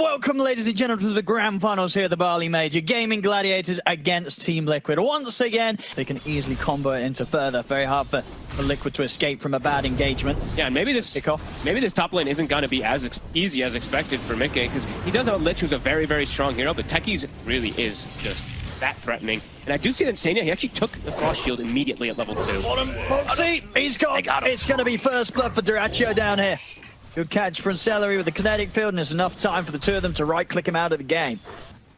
Welcome, ladies and gentlemen, to the grand finals here at the BALI Major. Gaimin Gladiators against Team Liquid. Once again, they can easily combo it into further. Very hard for Liquid to escape from a bad engagement. Yeah, and maybe this top lane isn't going to be as easy as expected for miCKe, because he does have a Lich who's a very, very strong hero, but Techies really is just that threatening. And I do see that iNSaNiA, he actually took the Frost Shield immediately at level 2. Boxi, he's got him. It's going to be first blood for dyrachyo down here. Good catch from Seleri with the kinetic field, and there's enough time for the two of them to right-click him out of the game.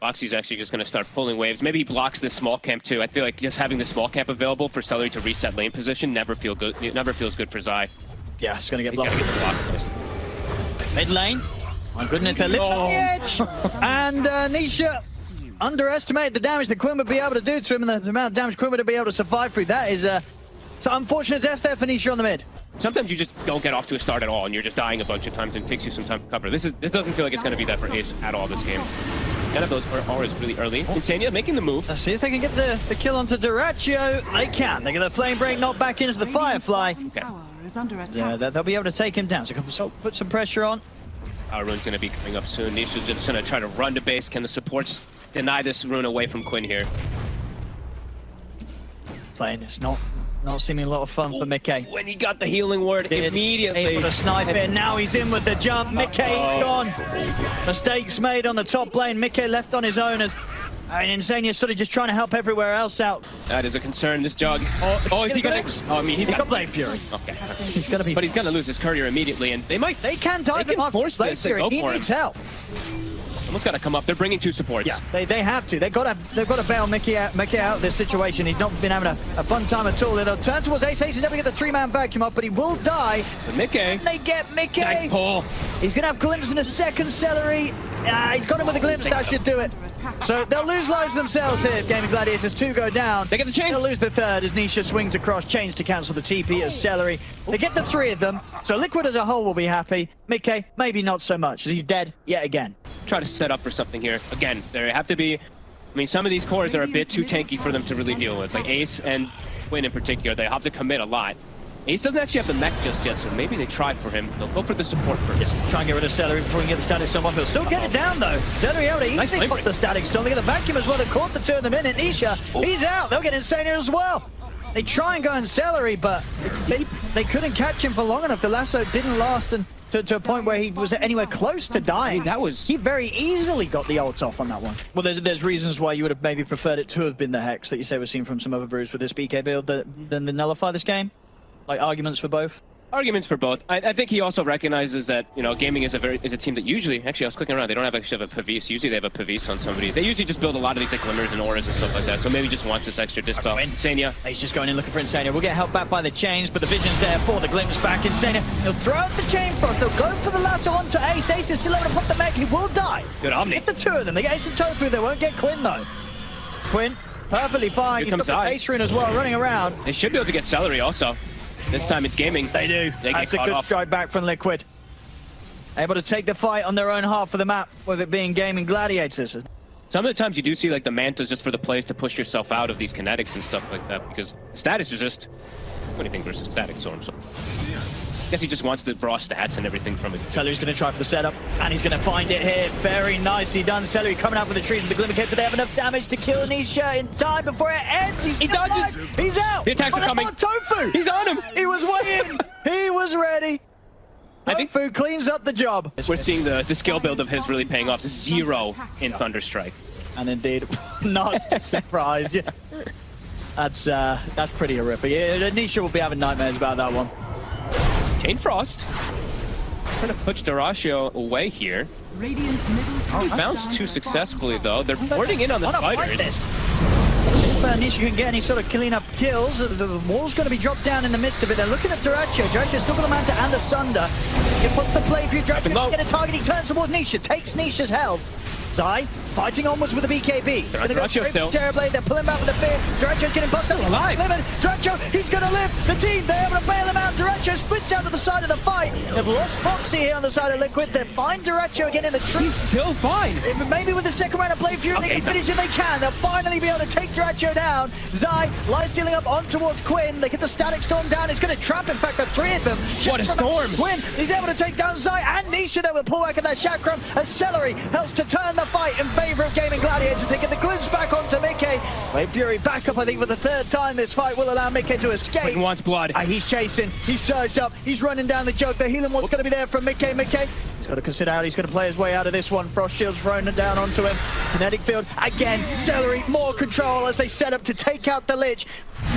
Boxi's actually just going to start pulling waves. Maybe he blocks this small camp too. I feel like just having the small camp available for Seleri to reset lane position never feels good for Zai. Yeah, it's going to get blocked. He's going to get the block. Mid lane. My goodness, they're lifting the edge. And Nisha underestimated the damage that Quinn would be able to do to him, and the amount of damage Quinn would be able to survive through. That is it's an unfortunate death there for Nisha on the mid. Sometimes you just don't get off to a start at all, and you're just dying a bunch of times, and it takes you some time to cover. This doesn't feel like it's going to be that for Ace at all this game. None of those auras really early. iNSaNiA making the move. Let's see if they can get the kill onto dyrachyo. They can. They get the flame break, knocked back into the Firefly. Okay. Yeah, they'll be able to take him down. So put some pressure on. Our rune's going to be coming up soon. Nisha's just going to try to run to base. Can the supports deny this rune away from Quinn here? Playing it's not seeming a lot of fun for miCKe. When he got the healing word, immediately able to snipe it. Now he's in with the jump. miCKe gone. Mistakes made on the top lane. miCKe left on his own as iNSaNiA sort of just trying to help everywhere else out. That is a concern. This jug. Oh, is he gonna? Oh, I mean, he's got Blade Fury. Okay. He's gonna be. But he's gonna lose his courier immediately, and they can dive him off. Force Blade Fury. He needs help. Someone's got to come up. They're bringing two supports. Yeah, they have to. They've got to bail miCKe out of this situation. He's not been having a fun time at all. They'll turn towards Ace. Ace is never get the three-man vacuum up, but he will die. But miCKe. They get miCKe. Nice pull. He's going to have glimpse in a second. Seleri. He's got him with a glimpse. That should do it. So they'll lose lives themselves here. Gaimin Gladiators 2 go down. They get the chains. They'll lose the third as Nisha swings across, chains to cancel the TP of Seleri. They get the three of them. So Liquid as a whole will be happy. miCKe, maybe not so much, as he's dead yet again. Try to set up for something here. Again, there have to be... I mean, some of these cores are a bit too tanky for them to really deal with. Like Ace and Quinn in particular, they have to commit a lot. Ace doesn't actually have the mech just yet, so maybe they try for him. They'll go for the support first. Yeah, try and get rid of Seleri before we can get the static storm off. He'll still get it down, though. Seleri able to easily put the static storm. They get the vacuum as well. They caught the two of them in. And Nisha, he's out. They'll get iNSaNiA as well. They try and go in Seleri, but they couldn't catch him for long enough. The lasso didn't last and to a point where he was anywhere close to dying. He very easily got the ult off on that one. Well, there's reasons why you would have maybe preferred it to have been the Hex that you say we've seen from some other brews with this BK build than the Nullify this game. Like arguments for both? Arguments for both. I think he also recognizes that, you know, gaming is a team that usually, actually I was clicking around, they don't actually have a Pavise. Usually they have a Pavise on somebody. They usually just build a lot of these like glimmers and auras and stuff like that. So maybe just wants this extra dispel. iNSaNiA. He's just going in looking for iNSaNiA. We'll get help back by the chains, but the vision's there for the glimpse back. iNSaNiA, he'll throw out the chain frost. They'll go for the lasso onto Ace. Ace is still able to put the mech. He will die. Good Omni. Get the two of them. They get Ace and tOfu. They won't get Quinn though. Quinn, perfectly fine. He's got the Ace rune as well running around. They should be able to get Seleri also. This time it's gaming. They do. That's a good strike back from Liquid. Able to take the fight on their own half of the map, with it being Gaimin Gladiators. Some of the times you do see like the mantas just for the plays to push yourself out of these kinetics and stuff like that, because status is just anything versus static storm. So I guess he just wants the raw stats and everything from it. Seleri's going to try for the setup, and he's going to find it here. Very nicely done. Seleri coming out with the trees with the glimmer cape, but they have enough damage to kill Nisha in time before it ends. He dodges. He's out. The attacks are coming. tOfu. He's on him. He was waiting. He was ready. I think tOfu cleans up the job. We're seeing the skill build of his really paying off. 0 in Thunderstrike. And indeed, not surprised. Yeah. That's pretty horrific. Yeah, Nisha will be having nightmares about that one. Chain Frost. Trying to push dyrachyo away here. Oh, bounced too successfully though. They're boarding in on the fighters. If Nisha can get any sort of clean up kills, the wall's going to be dropped down in the midst of it. They're looking at dyrachyo. Dyrachyo's still got the Manta and the Sunder. He puts the play for you. dyrachyo get a target. He turns towards Nisha, takes Nisha's health. Zai fighting onwards with the BKB. They're on dyrachyo still. Terribly, they're pulling back with the fear. dyrachyo's getting busted. Alive. dyrachyo, he's gonna live. The team, they're able to bail him out. dyrachyo splits out to the side of the fight. They've lost Boxi here on the side of Liquid. They find dyrachyo again in the tree. He's still fine. Maybe with the second round of Blade Fury, they can finish it. They can. They'll finally be able to take dyrachyo down. Zai lies stealing up on towards Quinn. They get the static storm down. It's going to trap, in fact, the three of them. What a storm. Quinn, he's able to take down Zai and Nisha there with pull back of that chakram as Seleri helps to turn the fight in favor of Gaimin Gladiators. They get the glimpse back onto miCKe. Blade Fury back up, I think, for the third time. This fight will allow miCKe to escape. Quinn wants blood. He's chasing. He's surged up. He's running down the joke. The healing wall's going to be there from miCKe. miCKe, he's got to consider how he's going to play his way out of this one. Frost shield's thrown down onto him. Kinetic field again. Seleri more control as they set up to take out the Lich.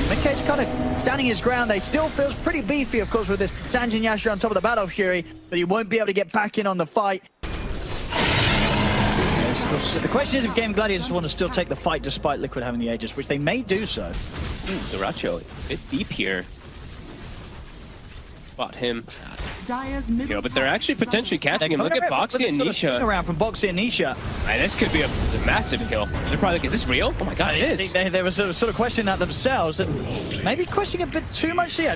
miCKe's kind of standing his ground. They still feels pretty beefy, of course, with this iNSaNiA on top of the Battle Fury, but he won't be able to get back in on the fight. The question is if Gaimin Gladiators want to still take the fight despite Liquid having the Aegis, which they may do so. dyrachyo, a bit deep here. Spot him. Yeah, but they're actually potentially catching him. Look at Boxi and Nisha. Around from Boxi and Nisha. Right, this could be a massive kill. They're probably like, is this real? Oh my god, it is. They were sort of questioning that themselves, and maybe questioning a bit too much. Yeah,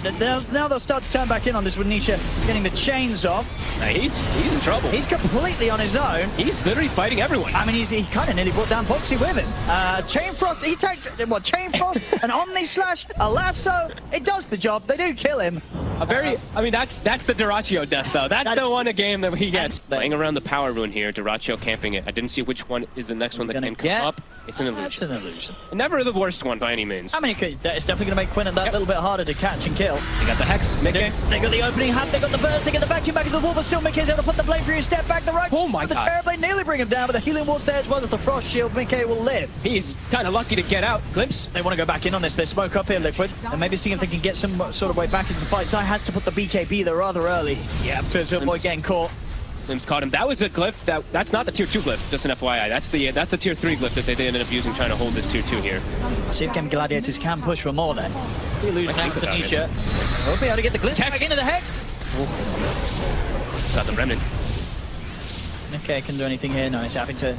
now they'll start to turn back in on this with Nisha getting the chains off. Now he's in trouble. He's completely on his own. He's literally fighting everyone. I mean, he kind of nearly brought down Boxi with him. Chain Frost, he takes, what, Chain Frost, an Omni Slash, a lasso. It does the job. They do kill him. I mean, that's the dyrachyo death, though. That's the one a game that he gets. Playing around the power rune here, dyrachyo camping it. I didn't see which one is the next one that can come up. It's an illusion. That's an illusion. Never the worst one by any means. I mean, it's definitely going to make Quinn that little bit harder to catch and kill. They got the Hex, miCKe. They got the opening hat, they got the burst, they get the vacuum back into the wall, but still miCKe's able to put the Blade Fury step back the right. Oh my god. The Terror Blade nearly bring him down, but the healing wall's there as well as the Frost Shield. miCKe will live. He's kind of lucky to get out. Glimpse. They want to go back in on this. They smoke up here, Liquid, and maybe see if they can get some sort of way back into the fight. Zai has to put the BKB there rather early. Yeah, to avoid getting caught. Glimpse caught him. That was a glyph. That's not the tier 2 glyph, just an FYI. That's the tier 3 glyph that they did end up using trying to hold this tier 2 here. See if Gaimin Gladiators can push for more then. He loses now to Nisha. He'll be able to get the glimpse back into the Hex. Got the remnant. Okay, can do anything here. No, he's having to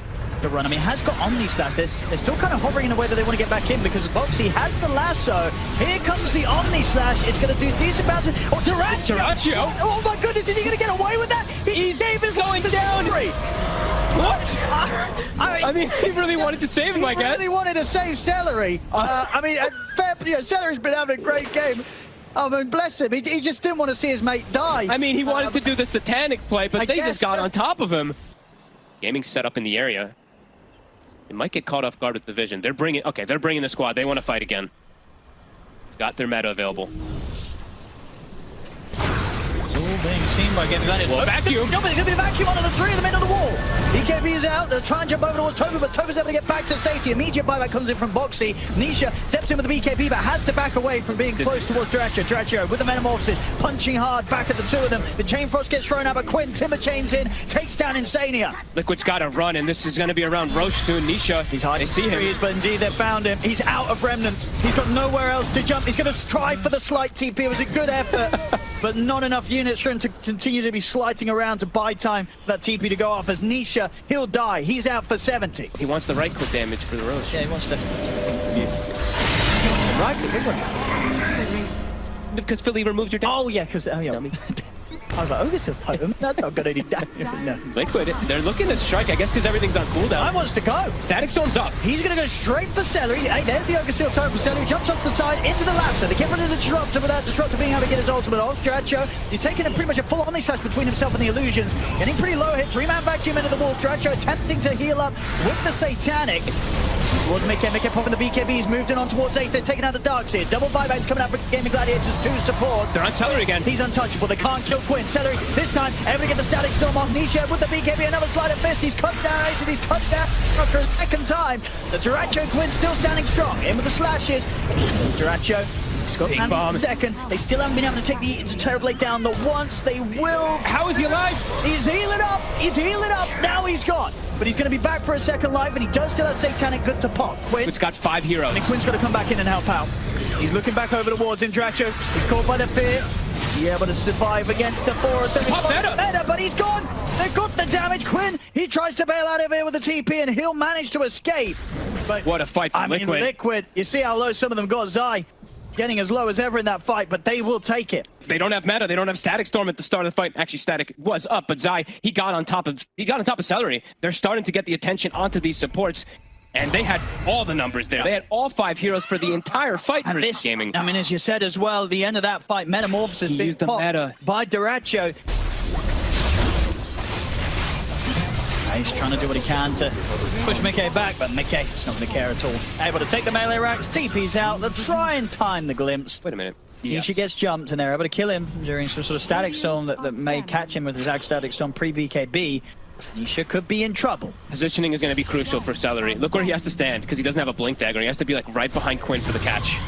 run. I mean, has got Omni Slash. They're still kind of hovering in a way that they want to get back in because Boxi has the lasso. Here comes the Omni Slash. It's going to do decent bounces. Oh, dyrachyo! Oh my goodness, is he going to get away with that? He's going down. What? I mean, he really wanted to save him, I guess. He really wanted to save Seleri. I mean, Celeri's been having a great game. I mean, bless him. He just didn't want to see his mate die. I mean, he wanted to do the satanic play, but they just got on top of him. Gaming set up in the area. They might get caught off guard with the vision. They're bringing the squad. They want to fight again. Got their meta available. It's all being seen by Gaimin Gladiators. Well, vacuum. There's going to be a vacuum onto the three of them into the wall. BKB is out. They're trying to jump over towards tOfu, but tOfu's able to get back to safety. Immediate buyback comes in from Boxi. Nisha steps in with the BKB, but has to back away from being close towards dyrachyo. dyrachyo with the Metamorphosis, punching hard back at the two of them. The Chain Frost gets thrown out, but Quinn timber chains in, takes down iNSaNiA. Liquid's got to run, and this is going to be around Roche soon. Nisha, he's hiding. They see him. But indeed, they found him. He's out of Remnant. He's got nowhere else to jump. He's going to try for the slight TP. It was a good effort, but not enough units for him to continue to be slighting around to buy time for that TP to go off. As Nisha, he'll die. He's out for 70. He wants the right-click damage for the Roche. Yeah, he wants to... Right-click, big one. Because Philly removed your damage. Oh, yeah, because... Oh, yeah. I was like, oh, this is potent. That's not going to any damage. No. Liquid, they're looking to strike, I guess, because everything's on cooldown. I wants to go. Static Storm's up. He's going to go straight for Seleri. Hey, there's the Ogre Seal Totem for Seleri. Jumps off the side into the lab. So they get rid of the Disruptor without Disruptor being able to get his ultimate off. dyrachyo, he's taking pretty much a full Omni Slash between himself and the Illusions. Getting pretty low hit. 3-man vacuum into the wall. dyrachyo attempting to heal up with the Satanic. Towards miCKe popping the BKB. He's moved in on towards Ace. They're taking out the Darkseer. Double buybacks coming out for Gaimin Gladiators to support. They're on Seleri again. He's untouchable. They can't kill Quinn. Seleri this time able to get the Static Storm off. Nisha with the BKB. Another slide of fist. He's cut down Ace and he's cut down after a second time. The dyrachyo Quinn still standing strong. In with the slashes. dyrachyo. Scott bomb. Second. They still haven't been able to take the Terror Blade down. The once they will. How is he alive? He's healing up. He's healing up. Now he's gone. But he's going to be back for a second life, and he does still have Satanic good to pop. Quinn's got 5 heroes. And Quinn's got to come back in and help out. He's looking back over towards him. dyrachyo. He's caught by the fear. Be able to survive against the forest. Meta, but he's gone. They've got the damage. Quinn, he tries to bail out of here with the TP, and he'll manage to escape. But what a fight for Liquid. Liquid, you see how low some of them got. Zai getting as low as ever in that fight, but they will take it. They don't have meta. They don't have Static Storm at the start of the fight. Actually, Static was up, but Zai, he got on top of Seleri. They're starting to get the attention onto these supports, and they had all the numbers there. They had all 5 heroes for the entire fight. And this gaming. I mean, as you said as well, the end of that fight, Metamorphosis being popped by dyrachyo. He's trying to do what he can to push miCKe back, but miCKe is not going to care at all. Able to take the melee racks, TP's out. They'll try and time the glimpse. Wait a minute. Nisha gets jumped, and they're able to kill him during some sort of static storm that may catch him with his Ag static storm pre-BKB. Nisha could be in trouble. Positioning is going to be crucial for Seleri. Look where he has to stand, because he doesn't have a blink dagger. He has to be like right behind Quinn for the catch.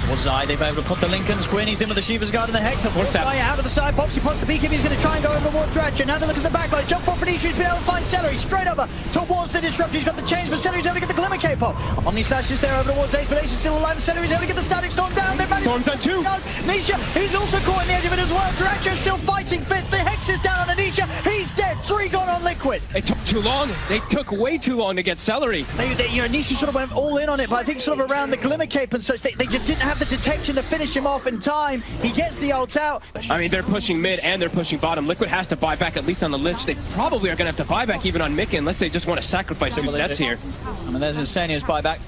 Well, Zai, they've been able to put the Lincoln's. Quinn, he's in with the Shiva's Guard and the Hex. The fourth guy out of the side. Boxi pops the beacon. He's going to try and go over towards dyrachyo. Now they look at the backline. Jump off for Nisha. He's been able to find Seleri straight over towards the disrupt. He's got the chains, but Celeri's able to get the Glimmer K pop. Omni Slash is there over towards Ace, but Ace is still alive. Celeri's able to get the static storm down. Storm's on 2. Nisha, he's also caught in the edge of it as well. dyrachyo's still fighting fit. The Hex is down on Nisha. He's dead. 3 gone on Liquid. It took too long. They took way too long to get Seleri. Nisha sort of went all in on it, but I think sort of around the Glimmer Cape and such, they just didn't have the detection to finish him off in time. He gets the ult out. I mean, they're pushing mid and they're pushing bottom. Liquid has to buy back at least on the Lich. They probably are going to have to buy back even on miCKe unless they just want to sacrifice 2 sets here. I mean, there's iNSaNiA's buyback.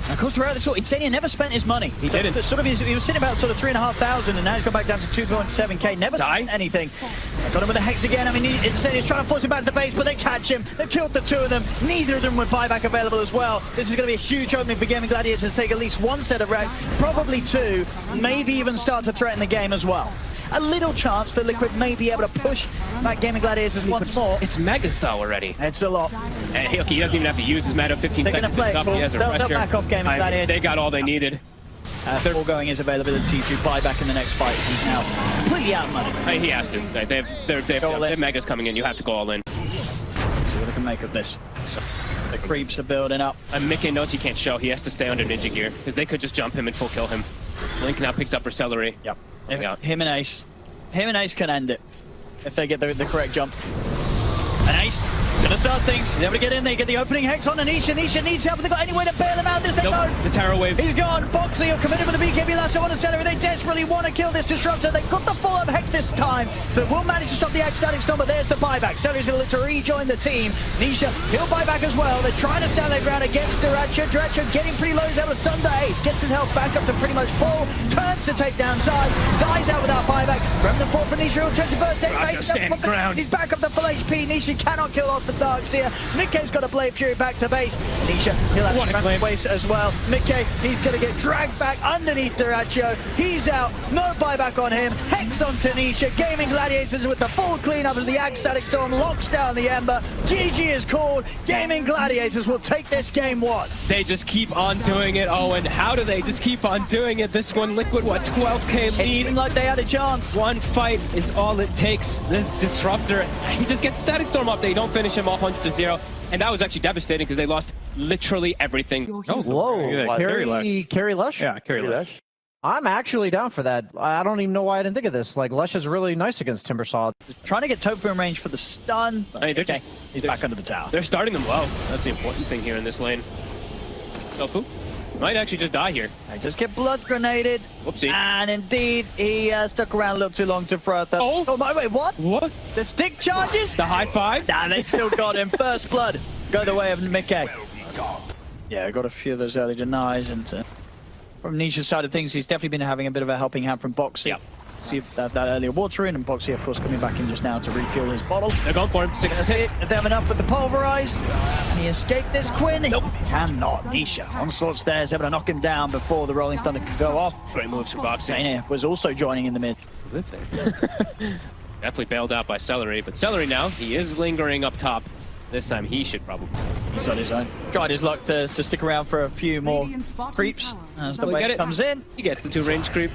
And of course, throughout this, iNSaNiA never spent his money. He didn't. He was sitting about sort of 3,500, and now he's gone back down to 2.7k. Never spent anything. Got him with the Hex again. I mean, iNSaNiA's trying to force him back to the base, but they catch him. They've killed the 2 of them. Neither of them with buyback available as well. This is going to be a huge opening for Gaimin Gladiators to take at least 1 set of racks, probably 2, maybe even start to threaten the game as well. A little chance that Liquid may be able to push back Gaimin Gladiators once more. It's Mega style already. It's a lot. And he doesn't even have to use his meta. 15 They're seconds. They'll back off Gaimin Gladiators. They got all they needed. Third ball going his availability to buy back in the next fight. He's now completely out of money. He has to. They have Megas coming in. You have to go all in. See what they can make of this. The creeps are building up. And miCKe knows he can't show. He has to stay under Ninja Gear because they could just jump him and full kill him. Link now picked up for Seleri. Yep. Him and Ace can end it if they get the correct jump. And Ace is going to start things. He's able to get in there, get the opening Hex on Nisha. Nisha needs help. They've got any way to bail him out this thing. Nope. The Terror Wave. He's gone. Boxi are committed with the BKB lasso on the Seleri. They desperately want to kill this disruptor. They've got the full-up Hex this time. So they will manage to stop the static storm, but there's the buyback. Celeri's going to look to rejoin the team. Nisha, he'll buy back as well. They're trying to stand their ground against dyrachyo. dyrachyo getting pretty low. He's able to sunder Ace. Gets his health back up to pretty much full. Turns to take down Zai. Zai's out without buyback. Remnant 4 for Nisha. He'll turn to burst. He's back up to full HP. Nisha cannot kill off the Darkseer. miCKe's got a Blade Fury back to base. Nisha, he'll have to waste as well. miCKe, he's going to get dragged back underneath dyrachyo. He's out. No buyback on him. Hex onto Nisha. Gaimin Gladiators with the full cleanup of the Ag Static Storm locks down the Ember. GG is called. Gaimin Gladiators will take this game 1. They just keep on doing it, Owen. How do they just keep on doing it? This one, Liquid, what, 12k lead? It seemed like they had a chance. 1 fight is all it takes. This disruptor, he just gets Static Storm up there. You don't finish him off 100-0. And that was actually devastating because they lost literally everything. Oh, whoa. Carry Lush? Yeah, carry Lush. I'm actually down for that. I don't even know why I didn't think of this. Like, Lush is really nice against Timbersaw. Trying to get tOfu in range for the stun. Okay, he's back under the tower. They're starting them well. That's the important thing here in this lane. tOfu might actually just die here. They just get blood grenaded. Whoopsie. And indeed, he stuck around a little too long to throw out that. Oh my, wait, what? What? The stick charges? The high five? Nah, they still got him. First blood. Go the way of miCKe. Yeah, got a few of those early denies. And from Nisha's side of things, he's definitely been having a bit of a helping hand from Boxi. Yep. See if that earlier water in, and Boxi, of course, coming back in just now to refuel his bottle. They're going for him. 6 hit. They have enough with the pulverize. And he escaped this Quinn. Nope. Cannot. Nisha. Onslaught's there, is able to knock him down before the Rolling Thunder can go off. Great moves from Boxi. iNSaNiA was also joining in the mid. Definitely bailed out by Seleri, but Seleri now, he is lingering up top. This time he should probably. He's on his own. Tried his luck to stick around for a few more creeps. As the wave comes in. He gets the 2 range creep,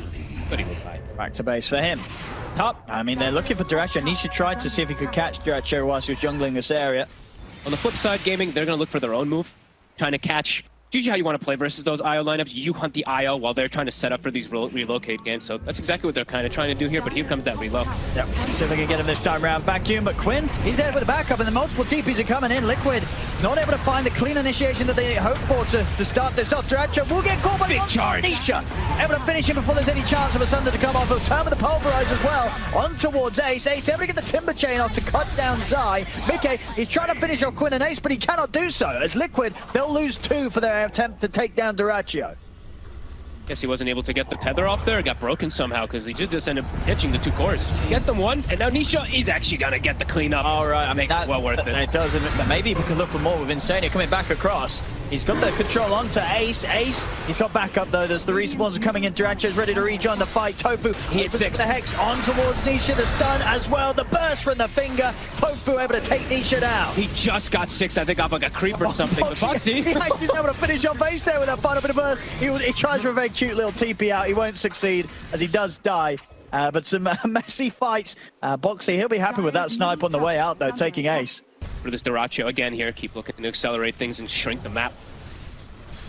but he will die. Back to base for him. Top. I mean, they're looking for dyrachyo. Nisha tried to see if he could catch dyrachyo whilst he was jungling this area. On the flip side, Gaming, they're going to look for their own move. Trying to catch usually how you want to play versus those IO lineups. You hunt the IO while they're trying to set up for these relocate games. So that's exactly what they're kind of trying to do here, but here comes that reload. Yep. See if they can get him this time round. Vacuum, but Quinn, he's there with the backup, and the multiple TPs are coming in. Liquid not able to find the clean initiation that they hoped for to start this off. dyrachyo will get caught by big charge. Nisha, able to finish him before there's any chance of a Sunder to come off. He'll turn with the pulverize as well. On towards Ace. Ace able to get the timber chain off to cut down Zai. miCKe, he's trying to finish off Quinn and Ace, but he cannot do so. As Liquid, they'll lose 2 for their attempt to take down dyrachyo. Guess he wasn't able to get the tether off there. It got broken somehow because he just ended up hitching the 2 cores. Get them 1, and now Nisha, he's actually gonna get the cleanup. All right, I mean, Makes it well worth it. It does, and maybe if we can look for more with iNSaNiA coming back across. He's got the control onto Ace. Ace, he's got backup though. There's the respawns are coming in. dyrachyo's ready to rejoin the fight. tOfu, he hit 6. The Hex on towards Nisha, the stun as well. The burst from the finger. tOfu able to take Nisha down. He just got 6, I think, off like a creep or something. But Boxi. He's able to finish off Ace there with that final bit of burst. He tries for a very cute little TP out. He won't succeed as he does die. But some messy fights. Boxi, he'll be happy with that snipe on the way out though, taking Ace. For this dyrachyo again here, keep looking to accelerate things and shrink the map.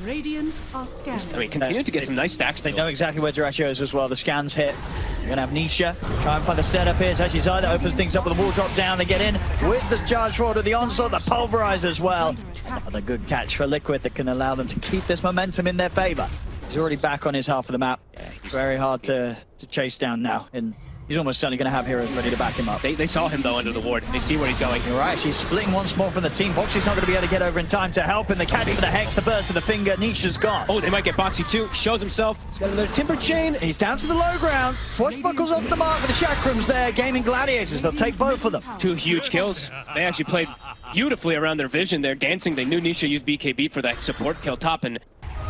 Radiant are scanning. I mean, continue to get some nice stacks. They know exactly where dyrachyo is as well. The scans hit. You're going to have Nisha try and find the setup here. It's actually Zai that opens things up with a wall drop down. They get in with the charge forward of the onslaught, the pulverize as well. Another good catch for Liquid that can allow them to keep this momentum in their favor. He's already back on his half of the map. Yeah, he's very hard to chase down now. And he's almost certainly going to have heroes ready to back him up. They saw him though under the ward. They see where he's going. You're right, she's splitting once more from the team. Boxi's not going to be able to get over in time to help him. The catch for the Hex, the burst of the finger. Nisha's gone. Oh, they might get Boxi too. Shows himself. He's got another timber chain. He's down to the low ground. Swashbuckles off the mark for the chakrams there. Gaimin Gladiators, they'll take both of them. 2 huge kills. They actually played beautifully around their vision there, dancing. They knew Nisha used BKB for that support kill top, and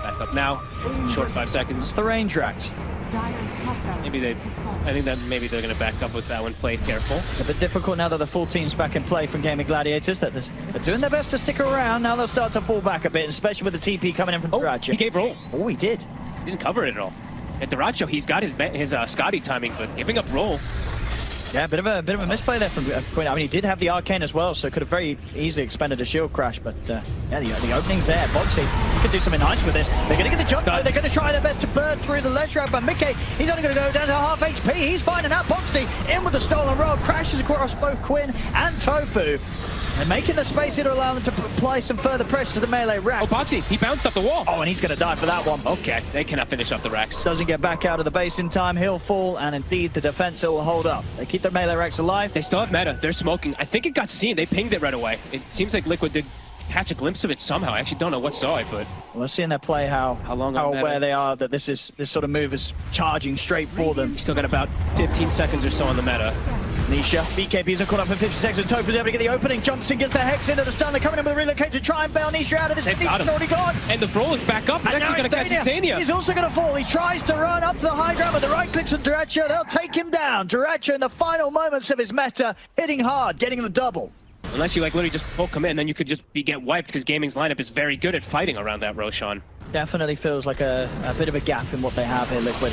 back up now. Short 5 seconds. The range racks. Maybe I think that maybe they're going to back up with that one. Play careful. It's a bit difficult now that the full team's back in play from Gaimin Gladiators. They're doing their best to stick around. Now they'll start to fall back a bit, especially with the TP coming in from dyrachyo. He gave roll. Oh, he did. He didn't cover it at all. At dyrachyo, he's got his Scotty timing, but giving up roll. Yeah, bit of a misplay there from Quinn. I mean, he did have the arcane as well, so could have very easily expended a shield crash. But yeah, the opening's there. Boxi could do something nice with this. They're going to get the jump. They're going to try their best to burst through the ledge ramp. But miCKe, he's only going to go down to half HP. He's finding out Boxi in with the stolen roll, crashes across both Quinn and tOfu. And making the space here to allow them to apply some further pressure to the melee rack. Oh, Boxi, he bounced off the wall. Oh, and he's going to die for that one. Okay, they cannot finish up the racks. Doesn't get back out of the base in time. He'll fall, and indeed the defense will hold up. They keep their melee racks alive. They still have meta. They're smoking. I think it got seen. They pinged it right away. It seems like Liquid did catch a glimpse of it somehow. I actually don't know what saw it, but well, let's see in their play how aware they are that this sort of move is charging straight for them. Still got about 15 seconds or so on the meta. Nisha, BKBs are caught up in 50 seconds. tOfu's able to get the opening, jumps in, gets the Hex into the stun. They're coming in with a relocate to try and bail Nisha out of this. He's already gone. And the brawl is back up. He's actually going to catch iNSaNiA. He's also going to fall. He tries to run up to the high ground, but the right clicks on dyrachyo. They'll take him down. dyrachyo in the final moments of his meta, hitting hard, getting the double. Unless you like literally just poke him in, then you could just get wiped because Gaming's lineup is very good at fighting around that Roshan. Definitely feels like a bit of a gap in what they have here, Liquid.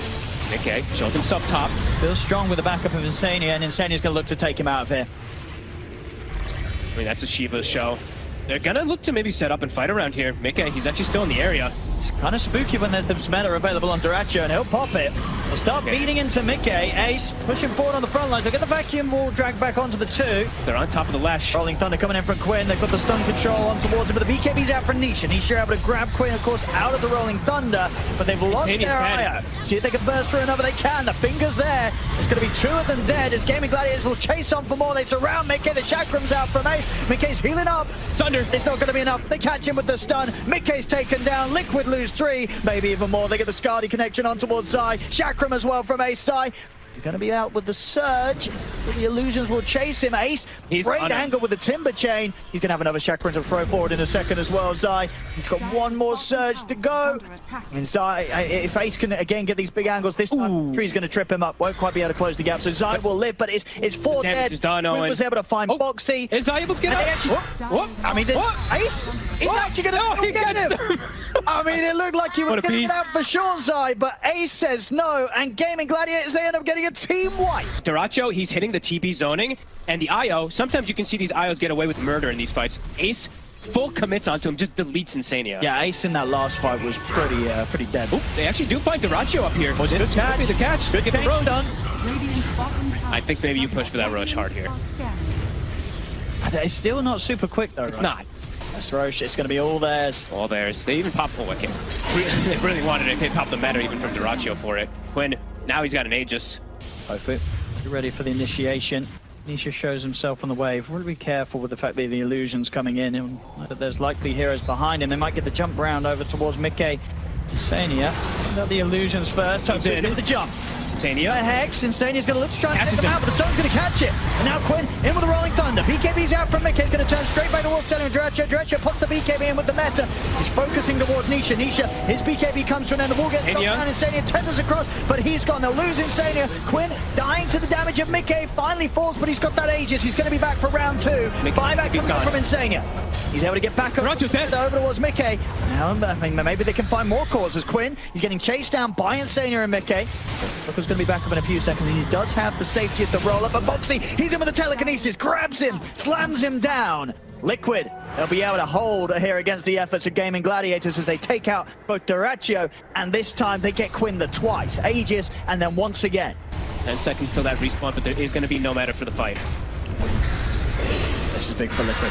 miCKe shows himself top. Feels strong with the backup of iNSaNiA, and iNSaNiA's going to look to take him out of here. I mean, that's a Shiva's show. They're going to look to maybe set up and fight around here. miCKe, he's actually still in the area. It's kind of spooky when there's this meta available on dyrachyo, and he'll pop it. They'll start feeding into miCKe. Ace pushing forward on the front lines. They'll get the vacuum wall dragged back onto the 2. They're on top of the Lash. Rolling Thunder coming in from Quinn. They've got the stun control on towards him, but the BKB's out for Nisha. Nisha able to grab Quinn, of course, out of the Rolling Thunder, but they've lost their IO. See if they can burst through another. They can. The finger's there. It's going to be 2 of them dead as Gaimin Gladiators will chase on for more. They surround miCKe. The chakram's out from Ace. miCKe's healing up. Sunder. It's not going to be enough. They catch him with the stun. miCKe's taken down. Liquid lose 3. Maybe even more. They get the Skadi connection on towards Zai. Chakram as well from Ace. Zai, he's going to be out with the surge. The illusions will chase him. Ace, great angle with the timber chain. He's going to have another Chakram to throw forward in a second as well. Zai, he's got one more surge to go. And Zai, if Ace can again get these big angles, this time Tree's going to trip him up. Won't quite be able to close the gap. So Zai will live, but it's 4 dead. Quinn was able to find Boxi. Is Zai able to get up? I mean, Ace, he's actually going to get him. I mean, it looked like he was getting out for sure, Zai, but Ace says no, and Gaimin Gladiators, they end up getting a team wipe. dyrachyo, he's hitting the TP zoning, and the IO, sometimes you can see these IOs get away with murder in these fights. Ace full commits onto him, just deletes iNSaNiA. Yeah, Ace in that last fight was pretty dead. Oop, they actually do find dyrachyo up here. Was it This could be the catch. Good get the road done. Radiant's bottom tower I think maybe you push for that rush hard here. are scattered. It's still not super quick though. It's right? not. That's Roche. It's going to be all theirs. All theirs. They even popped okay. They really wanted it. They popped the meta even from dyrachyo for it. Quinn, now he's got an Aegis. Tophu, you ready for the initiation? Nisha shows himself on the wave. We'll be careful with the fact that the illusion's coming in and that there's likely heroes behind him. They might get the jump round over towards miCKe. iNSaNiA, got the illusions first. Tophu in the jump. iNSaNiA. Hex, iNSaNiA's going to look to try and take them out, but the Stone's going to catch it. And now Quinn in with the Rolling Thunder. BKB's out from miCKe. He's going to turn straight back towards Seleri and dyrachyo. dyrachyo pops the BKB in with the meta. He's focusing towards Nisha. Nisha, his BKB comes to an end. The wall gets knocked down. iNSaNiA tethers across, but he's gone. They'll lose iNSaNiA. Quinn dying to the damage of miCKe. Finally falls, but he's got that Aegis. He's going to be back for round 2. Buyback comes from iNSaNiA. He's able to get back over towards miCKe. Now, I mean, maybe they can find more causes. Quinn, he's getting chased down by iNSaNiA and miCKe. Look who's going to be back up in a few seconds, and he does have the safety of the roll-up. But Boxi, he's in with the telekinesis, grabs him, slams him down. Liquid, they'll be able to hold here against the efforts of Gaimin Gladiators as they take out both dyrachyo, and this time they get Quinn the twice. Aegis, and then once again. 10 seconds till that respawn, but there is going to be no matter for the fight. This is big for Liquid.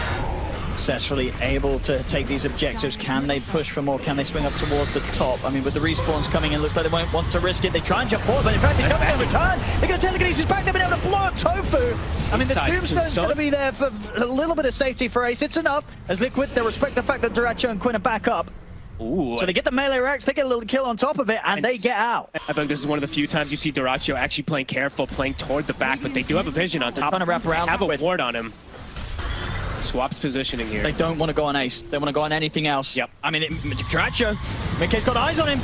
Successfully able to take these objectives. Can they push for more? Can they swing up towards the top? I mean, with the respawns coming in, looks like they won't want to risk it. They try and jump forward, but in fact, they don't get a return. They get the telekinesis back. They've been able to blow up tOfu. I mean, the Tombstone's going to be there for a little bit of safety for Ace. It's enough. As Liquid, they respect the fact that dyrachyo and Quinn are back up. Ooh. So they get the melee racks, they get a little kill on top of it, and they get out. I think this is one of the few times you see dyrachyo actually playing careful, playing toward the back, but they do have a vision on top. Trying to wrap around. They have a ward on him. Swaps positioning here. They don't want to go on Ace. They want to go on anything else. Yep. I mean, dyrachyo, miCKe's got eyes on him.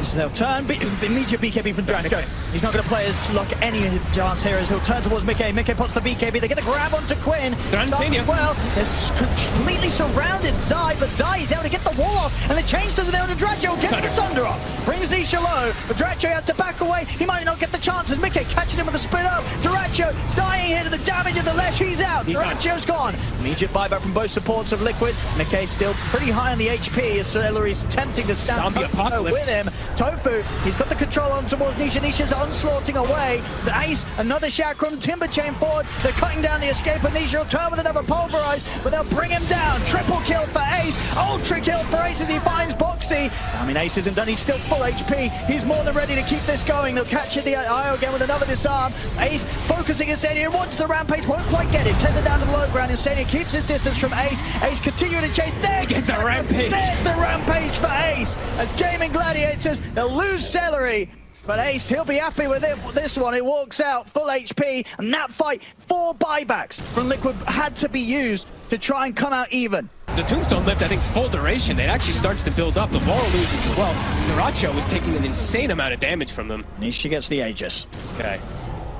So they'll turn, immediate BKB from dyrachyo. He's not going to play his luck any chance here as he'll turn towards miCKe. miCKe pops the BKB. They get the grab onto Quinn. They're iNSaNiA. Well, it's completely surrounded Zai, but Zai is able to get the wall off, and the chains does it there to dyrachyo. Get the Sunder off. Brings Nisha low, but dyrachyo has to back away. He might not get the chances. miCKe catches him with a spin up. dyrachyo dying here to the damage of the Lesh. He's out. dyrachyo's gone. Immediate buyback from both supports of Liquid. miCKe still pretty high on the HP as Seleri's tempting to stand with him. tOfu, he's got the control on towards Nisha. Nisha's onslaughting away. The Ace, another chakram, timber chain forward. They're cutting down the escape, and Nisha will turn with another pulverize, but they'll bring him down. Triple kill for Ace, ultra kill for Ace as he finds Boxi. I mean, Ace isn't done, he's still full HP. He's more than ready to keep this going. They'll catch the IO again with another disarm. Ace focusing iNSaNiA, wants the rampage, won't quite get it. Tethered down to the low ground. iNSaNiA keeps his distance from Ace. Ace continuing to chase. There gets a rampage. There's the rampage for Ace. As Gaimin Gladiators, they'll lose Seleri. But Ace, he'll be happy with it. This one, it walks out full HP. And that fight, 4 buybacks from Liquid had to be used to try and come out even. The Tombstone lived, I think, full duration. It actually starts to build up. The wall illusions as well. dyrachyo was taking an insane amount of damage from them. Nisha gets the Aegis. Okay.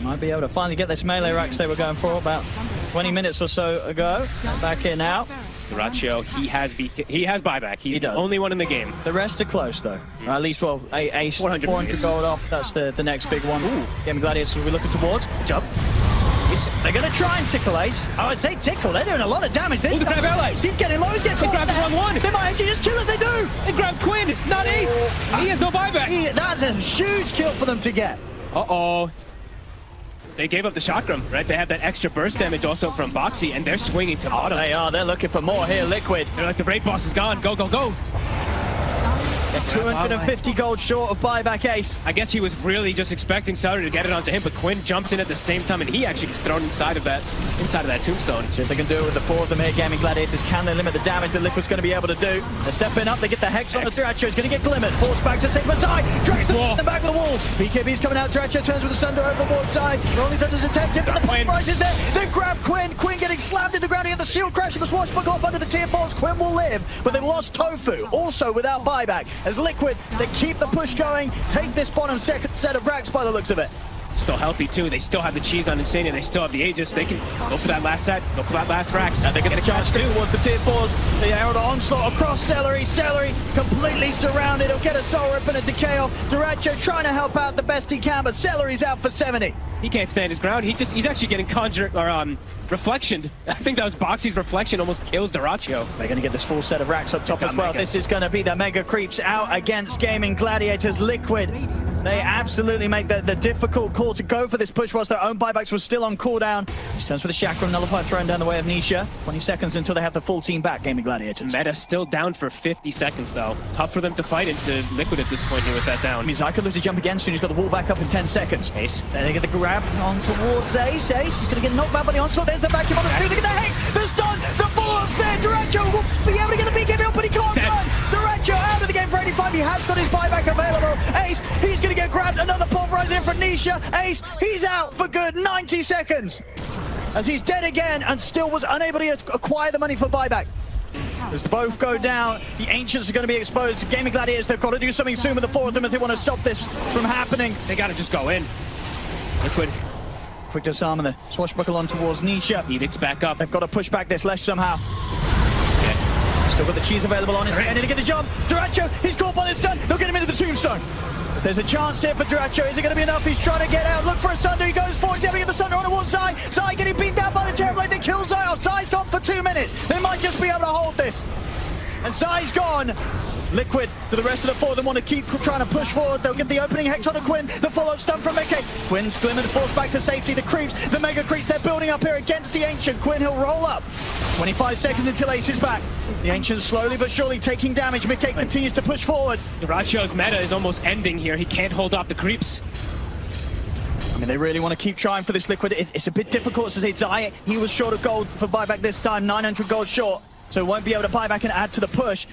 Might be able to finally get this melee racks they were going for about 20 minutes or so ago. Back here now. dyrachyo, he has buyback. He's the only one in the game. The rest are close though. Or at least, well, Ace 400 gold off. That's the next big one. Ooh. Gaimin Gladiators will be looking towards. Jump. They're going to try and tickle Ace. Oh, I'd say tickle. They're doing a lot of damage. Ooh, the grab Ace. He's getting low. He's getting caught. They grabbed the wrong one. They might actually just kill it. They do. They grabbed Quinn, not Ace. He has no buyback. That's a huge kill for them to get. Uh-oh. They gave up the chakram, right? They have that extra burst damage also from Boxi, and they're swinging to bottom. They are. They're looking for more here. Liquid. They're like, the raid boss is gone. Go, go, go. They're 250 gold short of buyback Ace. I guess he was really just expecting Seleri to get it onto him, but Quinn jumps in at the same time, and he actually gets thrown inside of that tombstone. See if they can do it with the 4 of them here. Gaimin Gladiators, can they limit the damage that Liquid's going to be able to do? They're stepping up, they get the Hex on the dyrachyo. It's going to get glimmered. Force back to Sigma side. Drags the back of the wall. BKB's coming out. dyrachyo turns with the Sunder over the ward side. Rolling Thunder's attempted, but the pulverize is there. They've grabbed Quinn. Quinn getting slammed in the ground. He had the shield crashing the swashbuckle off under the tier 4s. Quinn will live, but they've lost tOfu, also without buyback. As Liquid, they keep the push going, take this bottom set of racks by the looks of it. Still healthy too. They still have the cheese on iNSaNiA. They still have the Aegis. They can go for that last set, go for that last racks. And they're going to charge towards the tier 4s. They are able to onslaught across Seleri. Seleri completely surrounded. He'll get a soul rip and a decay off. dyrachyo trying to help out the best he can, but Seleri's out for 70. He can't stand his ground. He's actually getting reflectioned. I think that was Boxi's reflection almost kills dyrachyo. They're going to get this full set of racks up top as well. This is going to be the mega creeps out against Gaimin Gladiators Liquid. They absolutely make the difficult call to go for this push whilst their own buybacks were still on cooldown. This turns for the Chakra Nullifier thrown down the way of Nisha. 20 seconds until they have the full team back, Gaimin Gladiators. Meta still down for 50 seconds though. Tough for them to fight into Liquid at this point here with that down. miCKe could lose to jump again soon. He's got the wall back up in 10 seconds. Ace. Then they get the grab on towards Ace. Ace is going to get knocked back by the onslaught. There's the vacuum on the field. They get the Hex. The stun. The follow-up's there. dyrachyo will be able to get the BKB up, but he can't run. dyrachyo out of the game for 85. He has got his buyback available. Ace, he's going to get grabbed. Another pulverizer in from Nisha. Ace, he's out for good 90 seconds. As he's dead again and still was unable to acquire the money for buyback. As both go down, the Ancients are going to be exposed. Gaimin Gladiators, they've got to do something soon with the four of them if they want to stop this from happening. They got to just go in. Liquid. Quick disarm and the swashbuckle on towards Nisha. Edict's back up. They've got to push back this Lesh somehow. Still got the cheese available on it. And they get the jump. dyrachyo, he's caught by the stun. They'll get him into the tombstone. There's a chance here for dyrachyo. Is it going to be enough? He's trying to get out. Look for a Sunder. He goes forward. He's able to get the Sunder on towards Zai. Zai getting beat down by the Terrorblade. They kill Zai off. Zai's gone for 2 minutes. They might just be able to hold this. And Zai's gone. Liquid, to the rest of the four, they want to keep trying to push forward. They'll get the opening Hex on a Quinn. The follow-up stun from miCKe. Quinn's glimmered, forced back to safety. The creeps, the mega creeps, they're building up here against the Ancient. Quinn, he'll roll up. 25 seconds until Ace is back. The Ancient's slowly but surely taking damage. miCKe continues to push forward. dyrachyo's meta is almost ending here. He can't hold off the creeps. I mean, they really want to keep trying for this Liquid. It's a bit difficult to say. Zai, he was short of gold for buyback this time, 900 gold short. So won't be able to buy back and add to the push.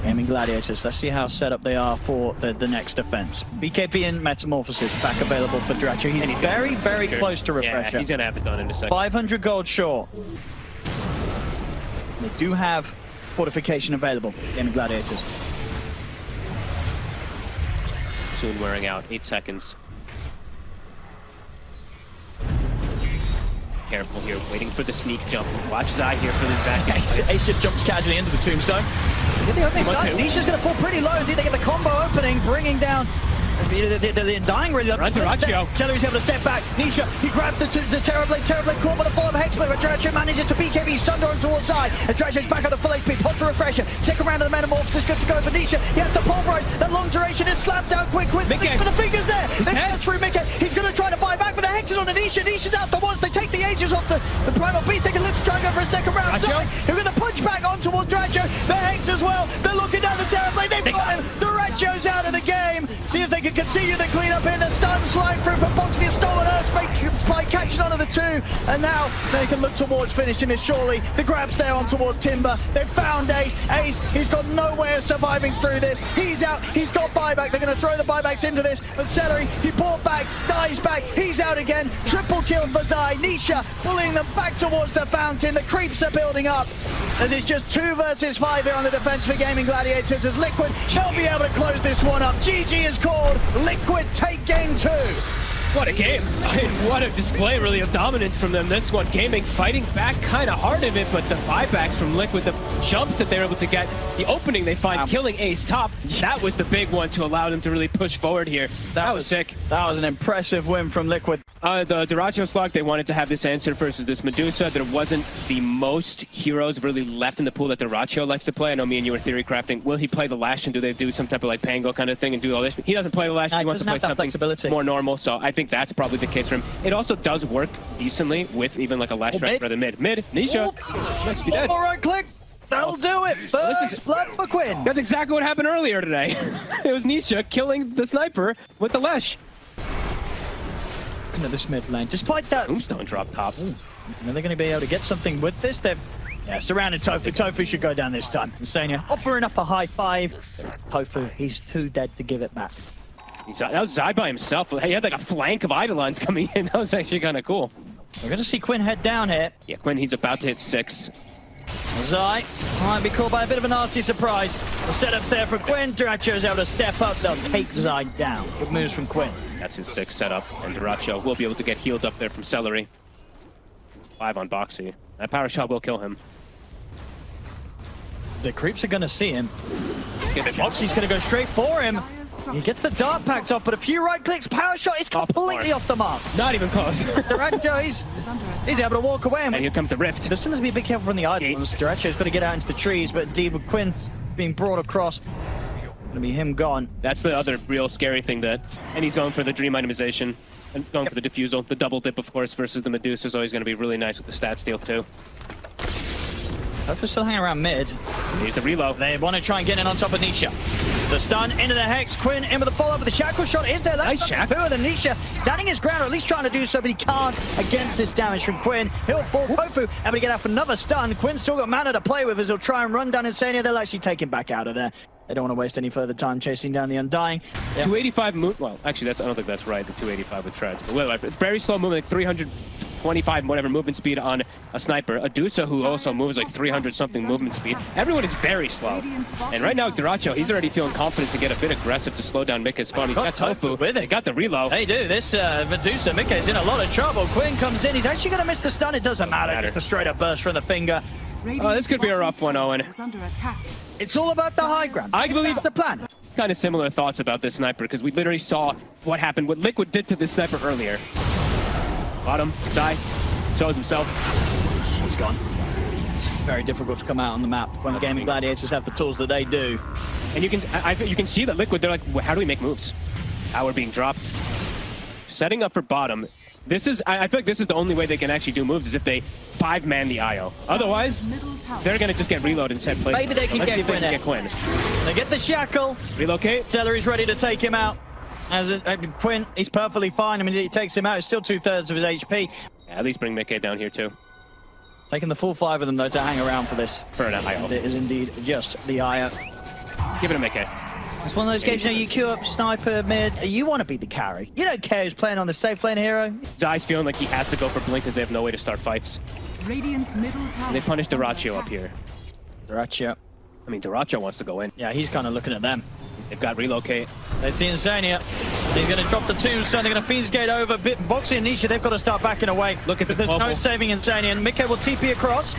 Gaimin Gladiators, let's see how set up they are for the next defense. BKB and Metamorphosis back available for dyrachyo. He's very, very close to Refresher. Yeah, he's going to have it done in a second. 500 gold short. They do have fortification available, Gaimin Gladiators. Soon wearing out, 8 seconds. Careful here, waiting for the sneak jump. Watch Zai here for this vacuum. Ace just jumps casually into the tombstone. Get the opening start. Nisha's going to fall pretty low. Indeed, they get the combo opening, bringing down. They're dying really. Run dyrachyo. Seleri's able to step back. Nisha, he grabbed the Terrorblade. Terrorblade caught by the follow-up Hex, but dyrachyo manages to BKB. Sunder on towards side. And dyrachyo's back on the full HP. Pot to Refresher. Second round of the Metamorphosis, good to go for Nisha. He has the pulverize. That long duration is slapped down quick. With the fingers there. They get through miCKe. He's going to try to buy back, but the Hex is on the Nisha. Nisha's out the once. They take the ages off the Primal Beast. They can live to try and go for a second round. He'll get the punch back on towards dyrachyo. The Hex as well. They're looking down the Terrorblade. They've got him. dyrachyo's out of the game. See if they can continue the clean up here. The stuns flying through from Boxi. The stolen Earth Spike catching onto the two. And now they can look towards finishing this surely. The grab's there on towards Timber. They've found Ace. Ace, he's got no way of surviving through this. He's out. He's got buyback. They're going to throw the buybacks into this. But Seleri, he bought back, dies back. He's out again. Triple kill for Zai. Nisha pulling them back towards the fountain. The creeps are building up. As it's just 2 versus 5 here on the defense for Gaimin Gladiators. As Liquid, they'll be able to close this one up. GG is called. Liquid take game 2. What a game. I mean, what a display really of dominance from them. This one, Gaimin fighting back kind of hard of it, but the buybacks from Liquid, the jumps that they're able to get, the opening they find, killing Ace top, that was the big one to allow them to really push forward here. That was sick. That was an impressive win from Liquid. The dyrachyo slug, they wanted to have this answer versus this Medusa. There wasn't the most heroes really left in the pool that dyrachyo likes to play. I know me and you were theory crafting. Will he play the Lash and do they do some type of like Pango kind of thing and do all this? He doesn't play the Lash. He wants to play something more normal. So I think that's probably the case for him. It also does work decently with even like a Lash strike rather than mid. Nisha. Next be dead. All right, click. That'll do it. First blood for Quinn. That's exactly what happened earlier today. It was Nisha killing the sniper with the Lash. Into this mid lane. Despite that, Tombstone drop top. Are they going to be able to get something with this? They've surrounded tOfu. tOfu should go down this time. iNSaNiA offering up a high five. tOfu, he's too dead to give it back. That was Zai by himself. He had like a flank of Eidolons coming in. That was actually kind of cool. We're going to see Quinn head down here. Yeah, Quinn, he's about to hit 6. Zai might be caught by a bit of a nasty surprise. The setup's there for Quinn. dyrachyo's able to step up. They'll take Zai down. Good moves from Quinn. That's his 6th setup, and dyrachyo will be able to get healed up there from Seleri. 5 on Boxi. That power shot will kill him. The creeps are going to see him. Boxi's going to go straight for him. He gets the dart packed off, but a few right clicks. Power shot is completely off the mark. Not even close. dyrachyo, he's able to walk away. And here comes the rift. There's still has to be a big careful from the items. dyrachyo's got to get out into the trees, but indeed with Quinn being brought across, gonna be him gone. That's the other real scary thing and he's going for the dream itemization and going for the diffusal. The double dip, of course, versus the Medusa is always going to be really nice with the stat steal too. Tofu's still hanging around mid. Here's the reload. They want to try and get in on top of Nisha. The stun into the Hex. Quinn in with the follow-up, but the shackle shot is there. Nice shackle. Two of them. Nisha standing his ground, or at least trying to do so, but he can't against this damage from Quinn. He'll fall. tOfu able to get out for another stun. Quinn's still got mana to play with as he'll try and run down iNSaNiA. They'll actually take him back out of there. They don't want to waste any further time chasing down the Undying. Yeah. 285 well, actually, I don't think that's right, the 285 with treads. But whatever, it's very slow movement, like 325 whatever movement speed on a sniper. A Dusa who also moves like 300 something movement speed. Everyone is very slow. And right now, dyrachyo, he's already feeling confident to get a bit aggressive to slow down miCKe's fun. He's got tOfu with it. They got the reload. They do. This Medusa, miCKe's in a lot of trouble. Quinn comes in. He's actually going to miss the stun. It doesn't matter. Just a straight up burst from the finger. Oh, this could be a rough one, Owen. It's all about the high ground. I believe that's the plan. Kind of similar thoughts about this sniper because we literally saw what happened, what Liquid did to this sniper earlier. Bottom, Zai, shows himself. He's gone. Very difficult to come out on the map when the Gaimin Gladiators have the tools that they do. And you can see that Liquid, they're like, how do we make moves? Power being dropped. Setting up for bottom. I feel like this is the only way they can actually do moves is if they 5-man the IO. Otherwise, they're going to just get reload and set play. Maybe they can get Quinn. They get the shackle. Relocate. Seleri's ready to take him out. As Quinn, he's perfectly fine. I mean, he takes him out. It's still 2/3 of his HP. Yeah, at least bring miCKe down here too. Taking the full 5 of them, though, to hang around for this. For an IO. It is indeed just the IO. Give it a miCKe. It's one of those games, you know, you queue up sniper mid, you want to be the carry. You don't care who's playing on the safe lane hero. Zai's feeling like he has to go for blink because they have no way to start fights. Radiant's middle tower. They punish dyrachyo up here. dyrachyo. I mean, dyrachyo wants to go in. Yeah, he's kind of looking at them. They've got relocate. They see iNSaNiA. He's going to drop the tombstone. They're going to Fiend's Gate over. Boxi and Nisha, they've got to start backing away. Look at this. There's no saving iNSaNiA, and miCKe will TP across.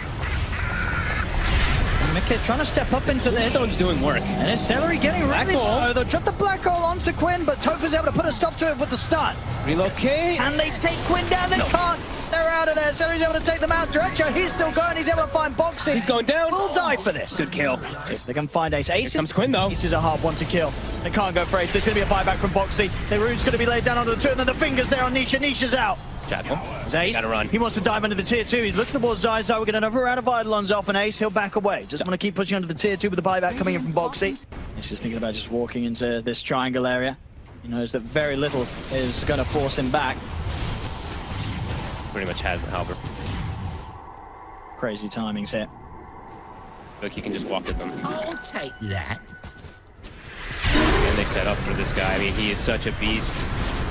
miCKe trying to step up into this. Someone's doing work. And it's Seleri getting really low. They'll drop the black hole onto Quinn, but tOfu's able to put a stop to it with the stun. Relocate. And they take Quinn down. They can't. They're out of there. Seleri's able to take them out. dyrachyo, he's still going. He's able to find Boxi. He's going down. We'll die for this. Good kill. If they can find Ace. Ace comes Quinn, though. Ace is a hard one to kill. They can't go for Ace. There's going to be a buyback from Boxi. The rune's going to be laid down onto the 2, and then the fingers there on Nisha. Nisha's out. Ace, gotta run. He wants to dive into the tier 2. He's looking towards Zai. We're getting another round of Eidolons off, and Ace, he'll back away. Just want to keep pushing under the tier 2 with the buyback coming in from Boxi. He's just thinking about just walking into this triangle area. He knows that very little is going to force him back. Pretty much has the halber. Crazy timings here. Look, he can just walk at them. I'll take that. And they set up for this guy. I mean, he is such a beast.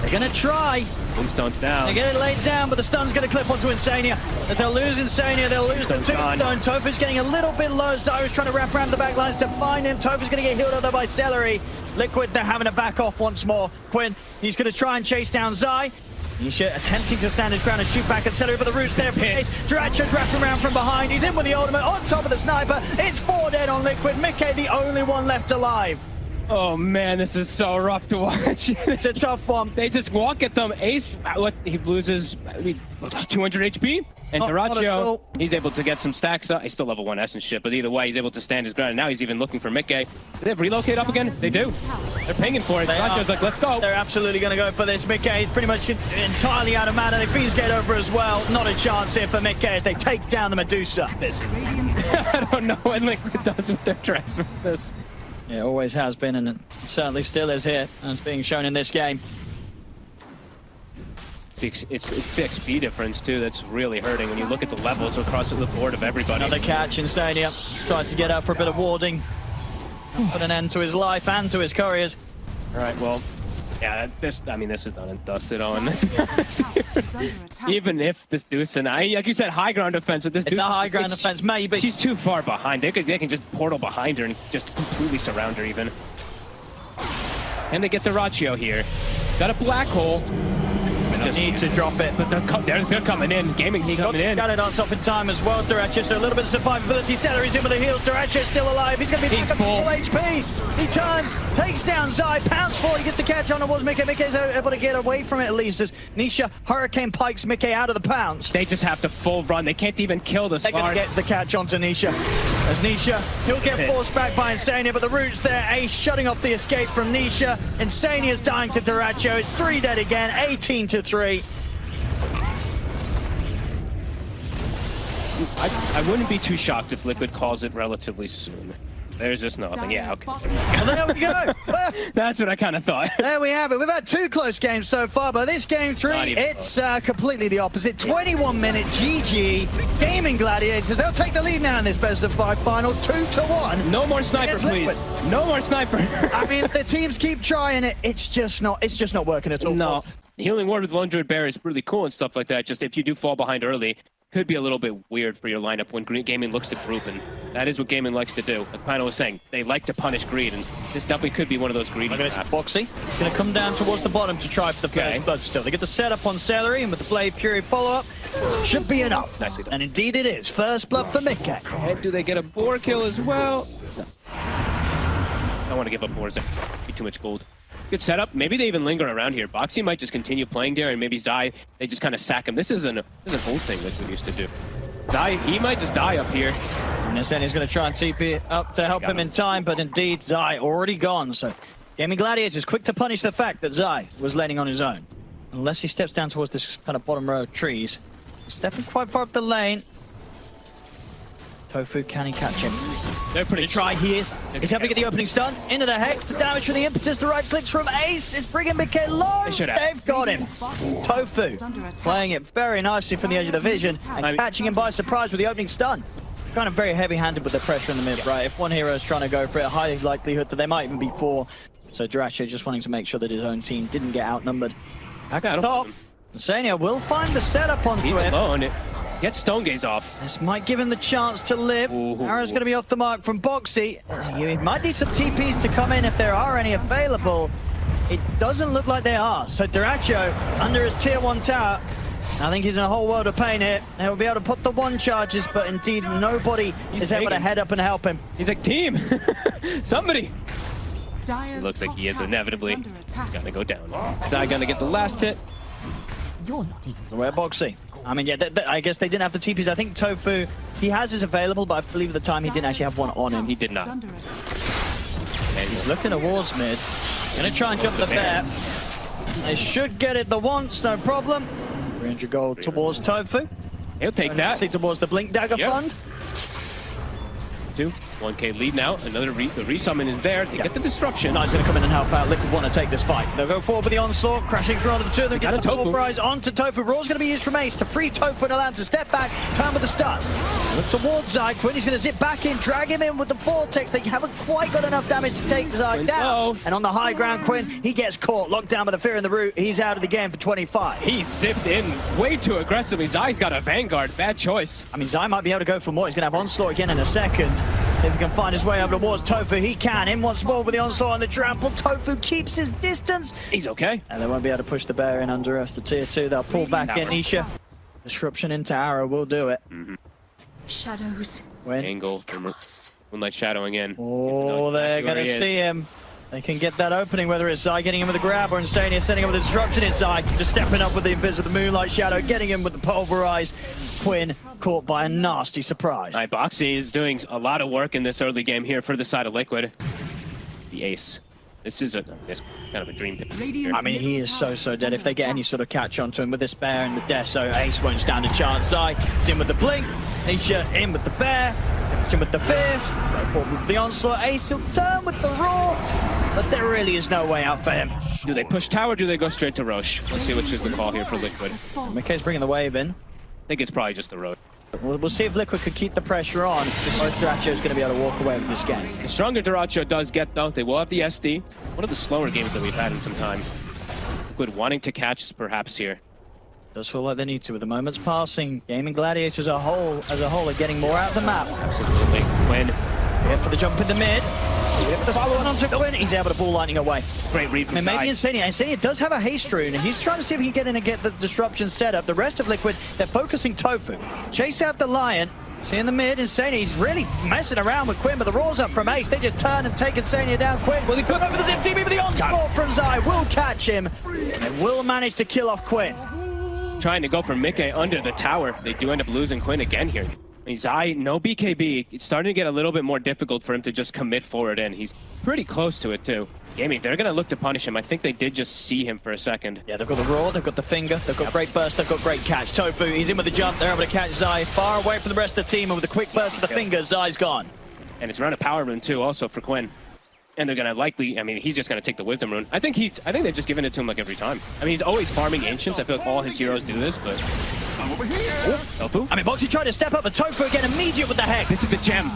They're going to try. Tombstone's down. They get it laid down, but the stun's going to clip onto iNSaNiA. As they'll lose iNSaNiA, they'll lose the tombstone. tOfu's getting a little bit low. Zai's trying to wrap around the back lines to find him. tOfu's going to get healed over by Seleri. Liquid, they're having to back off once more. Quinn, he's going to try and chase down Zai. Nisha attempting to stand his ground and shoot back at Seleri, but the root's there for Ace. dyrachyo's wrapping around from behind. He's in with the ultimate on top of the sniper. It's 4 dead on Liquid. miCKe, the only one left alive. Oh man, this is so rough to watch. It's a tough one. They just walk at them. Ace, he loses 200 HP. And dyrachyo, he's able to get some stacks up. He's still level 1 essence shit, but either way, he's able to stand his ground. And now he's even looking for miCKe. Do they have relocate up again? They do. They're pinging for it. dyrachyo's like, let's go. They're absolutely going to go for this. miCKe is pretty much entirely out of mana. They Fiend's Gate over as well. Not a chance here for miCKe as they take down the Medusa. I don't know what Liquid does with their draft with this. Yeah, it always has been, and it certainly still is here, as being shown in this game. It's the XP difference, too, that's really hurting when you look at the levels across the board of everybody. Another catch, iNSaNiA tries to get up for a bit of warding. Put an end to his life and to his couriers. All right, well, yeah, this is done and dusted on. Even if this Deuce and like you said, high ground defense with this Deuce. It's not high ground defense, maybe. She's too far behind. They can just portal behind her and just completely surround her even. And they get the dyrachyo here. Got a black hole. just need to drop it. But they're coming in. Gaming's coming in. Got it on off in time as well, dyrachyo, so a little bit of survivability. Seleri's in with the heals. dyrachyo's still alive. He's going to be back up full. full HP. He turns, takes down Zai, pounds forward. He gets the catch on towards miCKe. miCKe's able to get away from it at least as Nisha hurricane pikes miCKe out of the pounce. They just have to full run. They can't even kill the They're going to get the catch onto Nisha. As Nisha, he'll get forced back by iNSaNiA, but the root's there. Ace shutting off the escape from Nisha. iNSaNiA's dying to dyrachyo. It's 3 dead again, 18-3. I wouldn't be too shocked if Liquid calls it relatively soon. There's just nothing. Yeah, okay. Well, there we go. Well, That's what I kind of thought. there we have it. We've had 2 close games so far, but this game 3, it's completely the opposite. 21-minute GG Gaimin Gladiators. They'll take the lead now in this best-of-5 final, 2-1. No more sniper, please. No more sniper. I mean, the teams keep trying it. It's just not working at all. No. Healing Ward with Lone Druid Bear is really cool and stuff like that. Just if you do fall behind early, could be a little bit weird for your lineup when Gaming looks to group, and that is what Gaming likes to do. Like Pino was saying, they like to punish greed, and this definitely could be one of those greedy Look at this, traps. Boxi. It's going to come down towards the bottom to try for the first blood still. They get the setup on Seleri, and with the Blade Fury follow-up, should be enough. Nicely done. And indeed it is. First blood for miCKe. And do they get a boar kill as well? No. I don't want to give up boars. Be too much gold. Good setup. Maybe they even linger around here. Boxi might just continue playing there, and maybe Zai, they just kind of sack him. This is an old thing that we used to do. Zai, he might just die up here. And iNSaNiA's going to try and TP up to help him in time, but indeed Zai already gone. So Gaimin Gladiators quick to punish the fact that Zai was laning on his own. Unless he steps down towards this kind of bottom row of trees. Stepping quite far up the lane. tOfu, can he catch him? They're pretty Try he is. He's having to get the opening stun. Into the Hex, the damage from the impetus, the right clicks from Ace is bringing miCKe low. They've got him. tOfu playing it very nicely from the edge of the vision and catching him by surprise with the opening stun. Kind of very heavy-handed with the pressure in the mid, right? If one hero is trying to go for it, high likelihood that they might even be 4. So dyrachyo just wanting to make sure that his own team didn't get outnumbered. Back at top, iNSaNiA will find the setup on He's Quinn. alone. Get Stone Gaze off. This might give him the chance to live. Arrow's going to be off the mark from Boxi. He might need some TPs to come in if there are any available. It doesn't look like they are. So dyrachyo under his tier 1 tower. I think he's in a whole world of pain here. He'll be able to put the 1 charges, but indeed nobody is able to head up and help him. He's like, team, somebody. Dyer's Looks like he is top tower inevitably under attack. gonna go down. Zai gonna get the last hit. You're not even. Where Boxi? I mean, yeah, I guess they didn't have the TPs. I think tOfu, he has his available, but I believe at the time he didn't actually have one on him. He did not. Under attack. And He's looking towards mid. Gonna try and jump the bear. They should get it the once, no problem. 300 gold towards tOfu. he'll take that. See towards the Blink Dagger Yep. Fund. 1K lead now. Another the resummon is there. They get the disruption. Nice going to come in and help out. Liquid want to take this fight. They'll go forward with the onslaught, crashing through onto the 2 of them. Got Get a the tOfu. full prize onto tOfu. Raw's going to be used from Ace to free tOfu and allow him to step back. Time with the stun. Look towards Zai. Quinn is going to zip back in, drag him in with the Vortex. They haven't quite got enough damage to take Zai down. And on the high ground, Quinn, he gets caught, locked down by the fear in the root. He's out of the game for 25. He zipped in way too aggressively. Zai's got a Vanguard. Bad choice. I mean, Zai might be able to go for more. He's going to have onslaught again in a second. See if he can find his way over towards tOfu. He can. In once more with the onslaught and the trample. tOfu keeps his distance. He's okay. And they won't be able to push the bear in under the tier 2. They'll pull back in. Nisha. Disruption into Arrow will do it. Shadows. When? Angle. Moonlight shadowing in. Oh, they're going to see him. They can get that opening, whether it's Zai getting him with a grab or iNSaNiA setting up with the disruption. It's Zai just stepping up with the invis of the Moonlight Shadow, getting him with the pulverized. Quinn caught by a nasty surprise. All right, Boxi is doing a lot of work in this early game here for the side of Liquid. The ace. This is kind of a dream pick. I mean, he is so dead. If they get any sort of catch onto him with this bear and the death, so Ace won't stand a chance. Zai is in with the blink. Nisha in with the bear. Catch him with the fifth. With the onslaught. Ace will turn with the roar. But there really is no way out for him. Do they push tower or do they go straight to Roche? Let's see which is the call here for Liquid. miCKe's bringing the wave in. I think it's probably just the Roche. We'll see if Liquid could keep the pressure on, or if dyrachyo's going to be able to walk away with this game. The stronger dyrachyo does get, though. They will have the SD. One of the slower games that we've had in some time. Liquid wanting to catch perhaps here. Does feel like they need to with the moments passing. Gaimin Gladiators as a whole are getting more out of the map. Absolutely. Quinn Here for the jump in the mid. The follow on onto Quinn. He's able to ball lightning away. Great read from Maybe Zai. iNSaNiA does have a haste rune, and he's trying to see if he can get in and get the disruption set up. The rest of Liquid, they're focusing tOfu. Chase out the Lion. See in the mid, iNSaNiA, he's really messing around with Quinn, but the roar's up from Ace. They just turn and take iNSaNiA down. Quinn will he put over the Zip TV, but the onslaught from Zai will catch him and will manage to kill off Quinn. Trying to go for miCKe under the tower. They do end up losing Quinn again here. I mean, Zai, no BKB. It's starting to get a little bit more difficult for him to just commit forward in. He's pretty close to it, too. Gaimin, they're going to look to punish him. I think they did just see him for a second. Yeah, they've got the roar, they've got the finger, they've got great burst, they've got great catch. tOfu, he's in with the jump, they're able to catch Zai far away from the rest of the team, and with a quick burst of the finger, Zai's gone. And it's around a power rune, too, also for Quinn. And they're going to likely, I mean, he's just going to take the wisdom rune. I think they've just given it to him like every time. I mean, he's always farming ancients. I feel like all his heroes do this, but... tOfu? I mean, Boxi tried to step up, but tOfu again, immediate with the heck. This is the gem.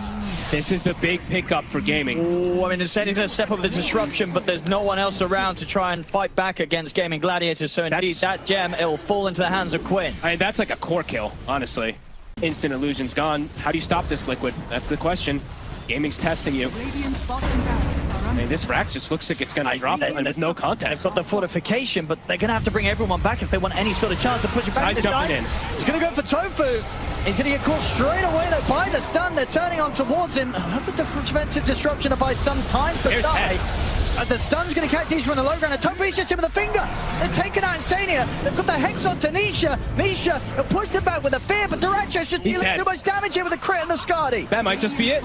This is the big pickup for Gaming. Ooh, I mean, iNSaNiA's going to step up with the disruption, but there's no one else around to try and fight back against Gaimin Gladiators, so indeed, that gem, it will fall into the hands of Quinn. I mean, that's like a core kill, honestly. Instant illusion's gone. How do you stop this, Liquid? That's the question. Gaming's testing you. Radiant's bottom barracks are I under mean, this rack just looks like it's going to drop with no contest. They've got the fortification, but they're going to have to bring everyone back if they want any sort of chance of pushing back. Zai's jumping in. He's going to go for tOfu. He's going to get caught straight away though by the stun. They're turning on towards him. Another defensive disruption by some time for Zai. The stun's going to catch Nisha on the low ground, and tOfu is just hit with a finger. They're taking out iNSaNiA. They've got the Hex onto Nisha. Nisha pushed him back with a fear, but dyrachyo's just dealing too much damage here with a crit and the Skadi. That might just be it.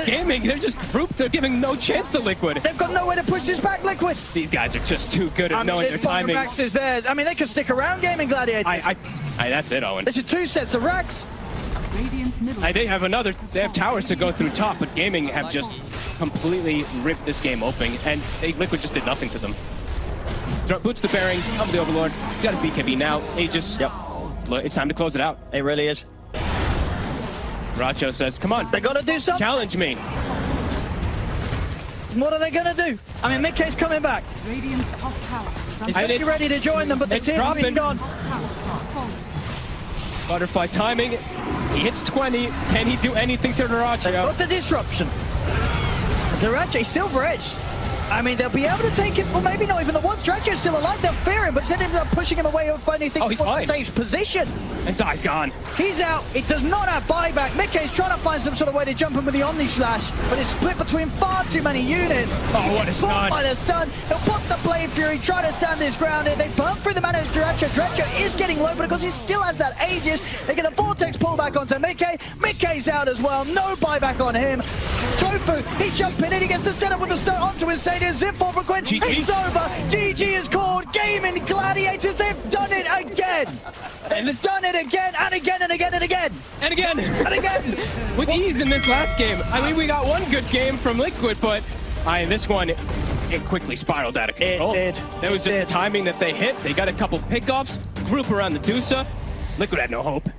Gaming, they're just grouped. They're giving no chance to Liquid. They've got no way to push this back, Liquid. These guys are just too good at knowing their timing. Rax is theirs. I mean, they can stick around Gaimin Gladiators. That's it, Owen. This is 2 sets of racks. Radiant's middle. They have towers to go through top, but Gaming have just completely ripped this game open, and Liquid just did nothing to them. Boots the bearing, up with the Overlord. He's got his BKB now. It's time to close it out. It really is. Racho says, come on. They got to do something. Challenge me. What are they going to do? I mean, miCKe's coming back. Radiant's top tower is He's under going to be ready to join them, but the team's been gone. Butterfly timing. He hits 20. Can he do anything to They've dyrachyo? got the disruption. dyrachyo, Silver Edge. I mean, they'll be able to take it, well, maybe not even the ones. dyrachyo's still alive, they'll fear him, but instead of pushing him away or finding anything he's fine. safe position. And Zai's gone. He's out. It does not have buyback. miCKe's trying to find some sort of way to jump him with the Omni Slash, but it's split between far too many units. Oh, what a stun. By the stun. He'll put the Blade Fury, try to stand his ground here. They burn through the mana of dyrachyo. dyrachyo is getting low, but because he still has that Aegis, they get the Vortex pull back onto miCKe. miCKe's out as well. No buyback on him. tOfu, he's jumping in. He gets the setup with the stun onto iNSaNiA. Zip for Quinn. GG. It's over. GG is called. Gaimin Gladiators. They've done it again. They've done it again and again and again and again. And again. And again. With ease in this last game. I mean, we got one good game from Liquid, but this one, it quickly spiraled out of control. It did. That was just the timing that they hit. They got a couple pickoffs, group around the Dusa. Liquid had no hope.